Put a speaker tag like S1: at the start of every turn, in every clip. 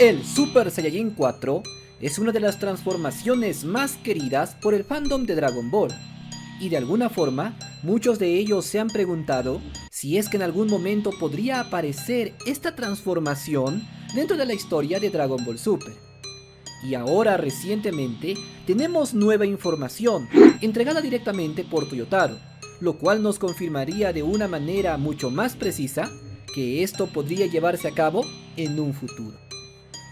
S1: El Super Saiyajin 4 es una de las transformaciones más queridas por el fandom de Dragon Ball, y de alguna forma muchos de ellos se han preguntado si es que en algún momento podría aparecer esta transformación dentro de la historia de Dragon Ball Super. Y ahora recientemente tenemos nueva información entregada directamente por Toyotaro, lo cual nos confirmaría de una manera mucho más precisa que esto podría llevarse a cabo en un futuro.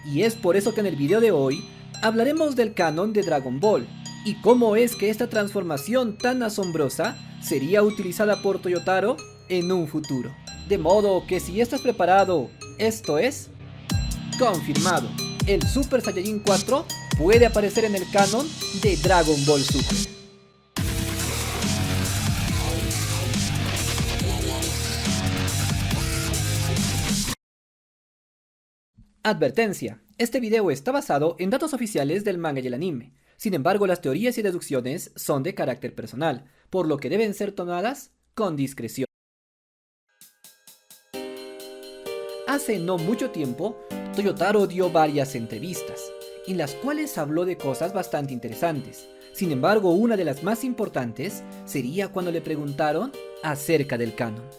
S1: Y es por eso que en el video de hoy hablaremos del canon de Dragon Ball y cómo es que esta transformación tan asombrosa sería utilizada por Toyotaro en un futuro. De modo que si estás preparado, esto es confirmado. El Super Saiyajin 4 puede aparecer en el canon de Dragon Ball Super. Advertencia, este video está basado en datos oficiales del manga y el anime. Sin embargo, las teorías y deducciones son de carácter personal, por lo que deben ser tomadas con discreción. Hace no mucho tiempo, Toyotaro dio varias entrevistas, en las cuales habló de cosas bastante interesantes. Sin embargo, una de las más importantes sería cuando le preguntaron acerca del canon.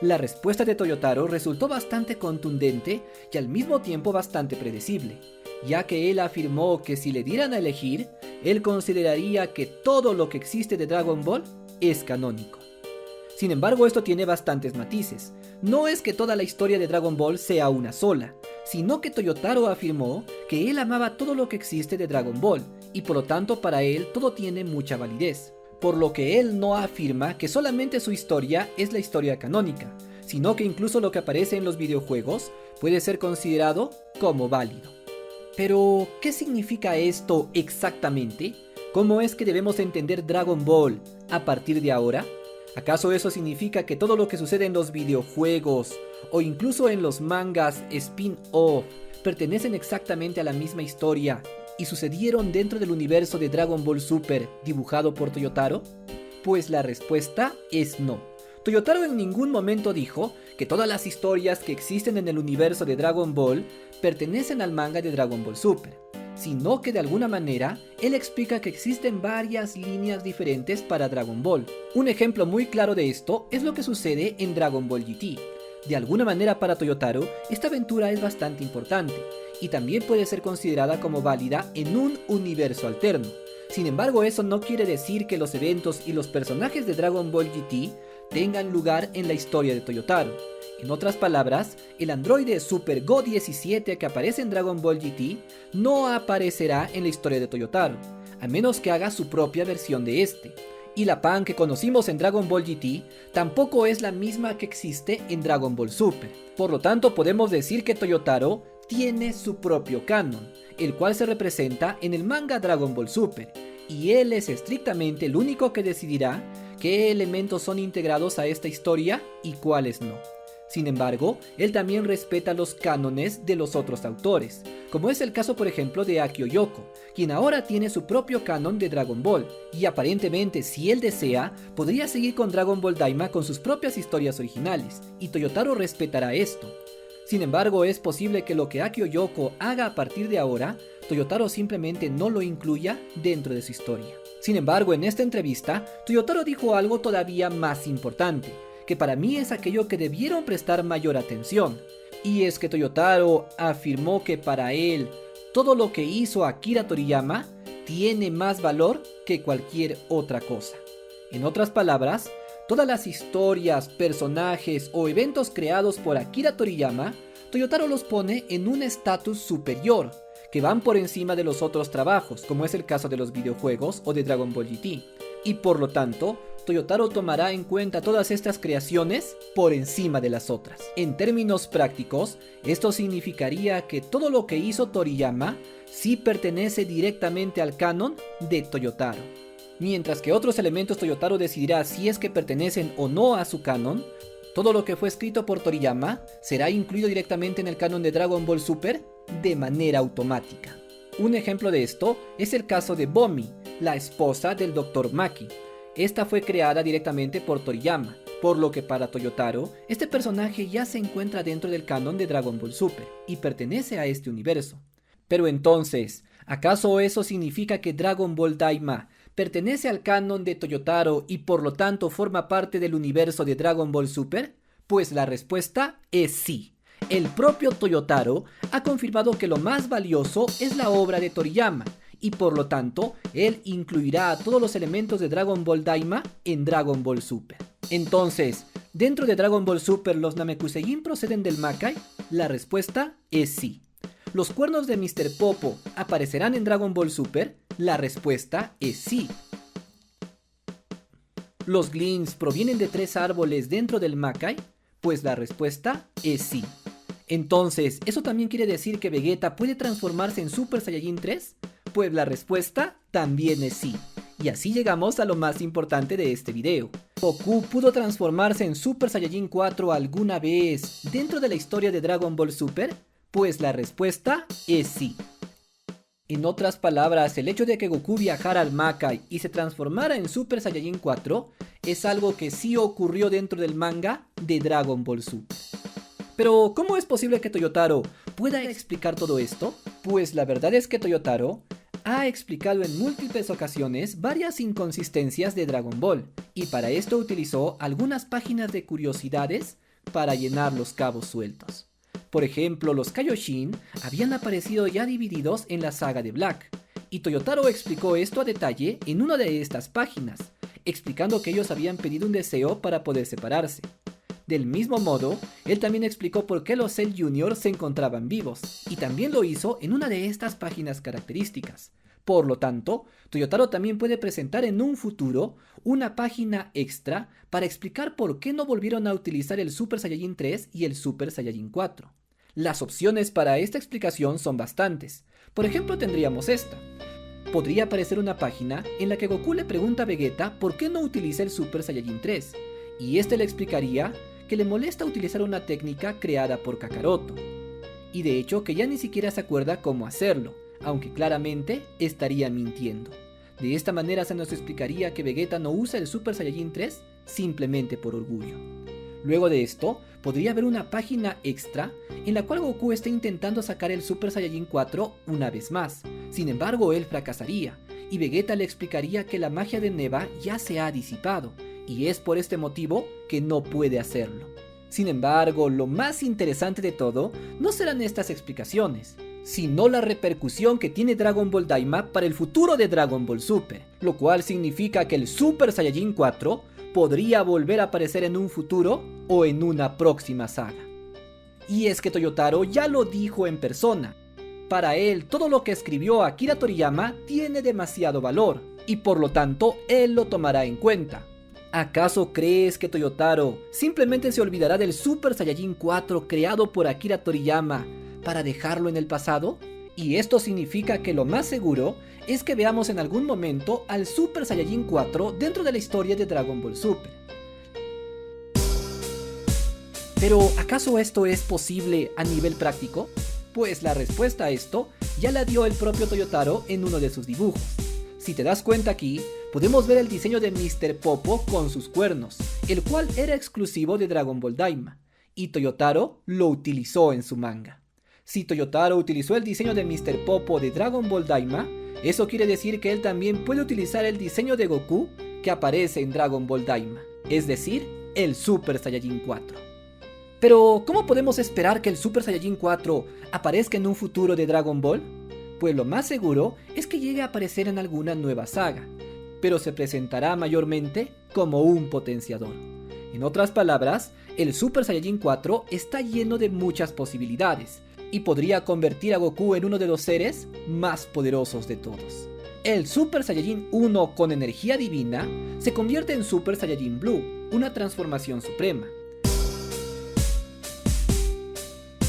S1: La respuesta de Toyotaro resultó bastante contundente y al mismo tiempo bastante predecible, ya que él afirmó que si le dieran a elegir, él consideraría que todo lo que existe de Dragon Ball es canónico. Sin embargo, esto tiene bastantes matices. No es que toda la historia de Dragon Ball sea una sola, sino que Toyotaro afirmó que él amaba todo lo que existe de Dragon Ball, y por lo tanto para él todo tiene mucha validez. Por lo que él no afirma que solamente su historia es la historia canónica, sino que incluso lo que aparece en los videojuegos puede ser considerado como válido. Pero, ¿qué significa esto exactamente? ¿Cómo es que debemos entender Dragon Ball a partir de ahora? ¿Acaso eso significa que todo lo que sucede en los videojuegos o incluso en los mangas spin-off pertenecen exactamente a la misma historia y sucedieron dentro del universo de Dragon Ball Super dibujado por Toyotaro? Pues la respuesta es no. Toyotaro en ningún momento dijo que todas las historias que existen en el universo de Dragon Ball pertenecen al manga de Dragon Ball Super, sino que de alguna manera él explica que existen varias líneas diferentes para Dragon Ball. Un ejemplo muy claro de esto es lo que sucede en Dragon Ball GT. De alguna manera para Toyotaro, esta aventura es bastante importante, y también puede ser considerada como válida en un universo alterno. Sin embargo, eso no quiere decir que los eventos y los personajes de Dragon Ball GT tengan lugar en la historia de Toyotaro. En otras palabras, el androide Super Go 17 que aparece en Dragon Ball GT no aparecerá en la historia de Toyotaro, a menos que haga su propia versión de este. Y la Pan que conocimos en Dragon Ball GT tampoco es la misma que existe en Dragon Ball Super. Por lo tanto, podemos decir que Toyotaro tiene su propio canon, el cual se representa en el manga Dragon Ball Super, y él es estrictamente el único que decidirá qué elementos son integrados a esta historia y cuáles no. Sin embargo, él también respeta los cánones de los otros autores, como es el caso por ejemplo de Akio Yoko, quien ahora tiene su propio canon de Dragon Ball, y aparentemente si él desea, podría seguir con Dragon Ball Daima con sus propias historias originales, y Toyotaro respetará esto. Sin embargo, es posible que lo que Akio Yoko haga a partir de ahora, Toyotaro simplemente no lo incluya dentro de su historia. Sin embargo, en esta entrevista, Toyotaro dijo algo todavía más importante, que para mí es aquello que debieron prestar mayor atención, y es que Toyotaro afirmó que para él, todo lo que hizo Akira Toriyama tiene más valor que cualquier otra cosa. En otras palabras, todas las historias, personajes o eventos creados por Akira Toriyama, Toyotaro los pone en un estatus superior, que van por encima de los otros trabajos, como es el caso de los videojuegos o de Dragon Ball GT. Y por lo tanto, Toyotaro tomará en cuenta todas estas creaciones por encima de las otras. En términos prácticos, esto significaría que todo lo que hizo Toriyama sí pertenece directamente al canon de Toyotaro. Mientras que otros elementos Toyotaro decidirá si es que pertenecen o no a su canon, todo lo que fue escrito por Toriyama será incluido directamente en el canon de Dragon Ball Super de manera automática. Un ejemplo de esto es el caso de Bomi, la esposa del Dr. Maki. Esta fue creada directamente por Toriyama, Por lo que para Toyotaro, este personaje ya se encuentra dentro del canon de Dragon Ball Super y pertenece a este universo. Pero entonces, ¿acaso eso significa que Dragon Ball Daima pertenece al canon de Toyotaro y por lo tanto forma parte del universo de Dragon Ball Super? Pues la respuesta es sí. El propio Toyotaro ha confirmado que lo más valioso es la obra de Toriyama, y por lo tanto, él incluirá a todos los elementos de Dragon Ball Daima en Dragon Ball Super. Entonces, ¿dentro de Dragon Ball Super los Namekusei proceden del Makai? La respuesta es sí. ¿Los cuernos de Mr. Popo aparecerán en Dragon Ball Super? La respuesta es sí. ¿Los Gleams provienen de 3 árboles dentro del Makai? Pues la respuesta es sí. Entonces, ¿eso también quiere decir que Vegeta puede transformarse en Super Saiyajin 3? Pues la respuesta también es sí. Y así llegamos a lo más importante de este video. ¿Goku pudo transformarse en Super Saiyajin 4 alguna vez dentro de la historia de Dragon Ball Super? Pues la respuesta es sí. En otras palabras, el hecho de que Goku viajara al Makai y se transformara en Super Saiyajin 4 es algo que sí ocurrió dentro del manga de Dragon Ball Super. Pero, ¿cómo es posible que Toyotaro pueda explicar todo esto? Pues la verdad es que Toyotaro ha explicado en múltiples ocasiones varias inconsistencias de Dragon Ball, y para esto utilizó algunas páginas de curiosidades para llenar los cabos sueltos. Por ejemplo, los Kaioshin habían aparecido ya divididos en la saga de Black, y Toyotaro explicó esto a detalle en una de estas páginas, explicando que ellos habían pedido un deseo para poder separarse. Del mismo modo, él también explicó por qué los Cell Jr. se encontraban vivos, y también lo hizo en una de estas páginas características. Por lo tanto, Toyotaro también puede presentar en un futuro una página extra para explicar por qué no volvieron a utilizar el Super Saiyajin 3 y el Super Saiyajin 4. Las opciones para esta explicación son bastantes. Por ejemplo, tendríamos esta. Podría aparecer una página en la que Goku le pregunta a Vegeta por qué no utiliza el Super Saiyajin 3, y este le explicaría que le molesta utilizar una técnica creada por Kakaroto, y de hecho que ya ni siquiera se acuerda cómo hacerlo, aunque claramente estaría mintiendo. De esta manera se nos explicaría que Vegeta no usa el Super Saiyajin 3 simplemente por orgullo. Luego de esto, podría haber una página extra en la cual Goku esté intentando sacar el Super Saiyajin 4 una vez más. Sin embargo, él fracasaría, y Vegeta le explicaría que la magia de Neva ya se ha disipado, y es por este motivo que no puede hacerlo. Sin embargo, lo más interesante de todo no serán estas explicaciones, sino la repercusión que tiene Dragon Ball Daima para el futuro de Dragon Ball Super, lo cual significa que el Super Saiyajin 4 podría volver a aparecer en un futuro o en una próxima saga. Y es que Toyotaro ya lo dijo en persona. Para él, todo lo que escribió Akira Toriyama tiene demasiado valor, y por lo tanto, él lo tomará en cuenta. ¿Acaso crees que Toyotaro simplemente se olvidará del Super Saiyajin 4 creado por Akira Toriyama para dejarlo en el pasado? Y esto significa que lo más seguro es que veamos en algún momento al Super Saiyajin 4 dentro de la historia de Dragon Ball Super. Pero, ¿acaso esto es posible a nivel práctico? Pues la respuesta a esto ya la dio el propio Toyotaro en uno de sus dibujos. Si te das cuenta aquí, podemos ver el diseño de Mr. Popo con sus cuernos, el cual era exclusivo de Dragon Ball Daima, y Toyotaro lo utilizó en su manga. Si Toyotaro utilizó el diseño de Mr. Popo de Dragon Ball Daima, eso quiere decir que él también puede utilizar el diseño de Goku que aparece en Dragon Ball Daima, es decir, el Super Saiyajin 4. Pero, ¿cómo podemos esperar que el Super Saiyajin 4 aparezca en un futuro de Dragon Ball? Pues lo más seguro es que llegue a aparecer en alguna nueva saga, pero se presentará mayormente como un potenciador. En otras palabras, el Super Saiyajin 4 está lleno de muchas posibilidades, y podría convertir a Goku en uno de los seres más poderosos de todos. El Super Saiyajin 1 con energía divina se convierte en Super Saiyajin Blue, una transformación suprema.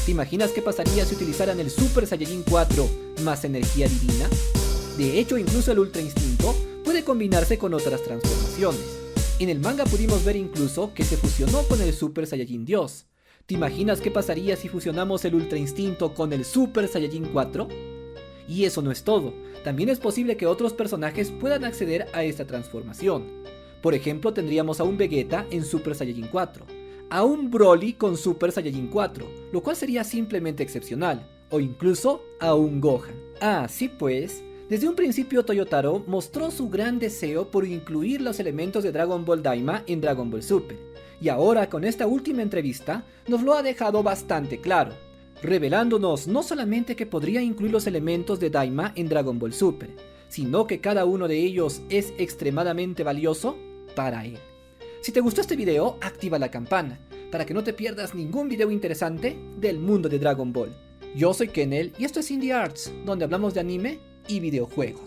S1: ¿Te imaginas qué pasaría si utilizaran el Super Saiyajin 4 más energía divina? De hecho, incluso el Ultra Instinto puede combinarse con otras transformaciones. En el manga pudimos ver incluso que se fusionó con el Super Saiyajin Dios. ¿Te imaginas qué pasaría si fusionamos el Ultra Instinto con el Super Saiyajin 4? Y eso no es todo, también es posible que otros personajes puedan acceder a esta transformación. Por ejemplo, tendríamos a un Vegeta en Super Saiyajin 4, a un Broly con Super Saiyajin 4, lo cual sería simplemente excepcional, o incluso a un Gohan. Así pues, desde un principio Toyotaro mostró su gran deseo por incluir los elementos de Dragon Ball Daima en Dragon Ball Super, y ahora con esta última entrevista nos lo ha dejado bastante claro, revelándonos no solamente que podría incluir los elementos de Daima en Dragon Ball Super, sino que cada uno de ellos es extremadamente valioso para él. Si te gustó este video, activa la campana, para que no te pierdas ningún video interesante del mundo de Dragon Ball. Yo soy Kennel y esto es Indie Arts, donde hablamos de anime y videojuegos.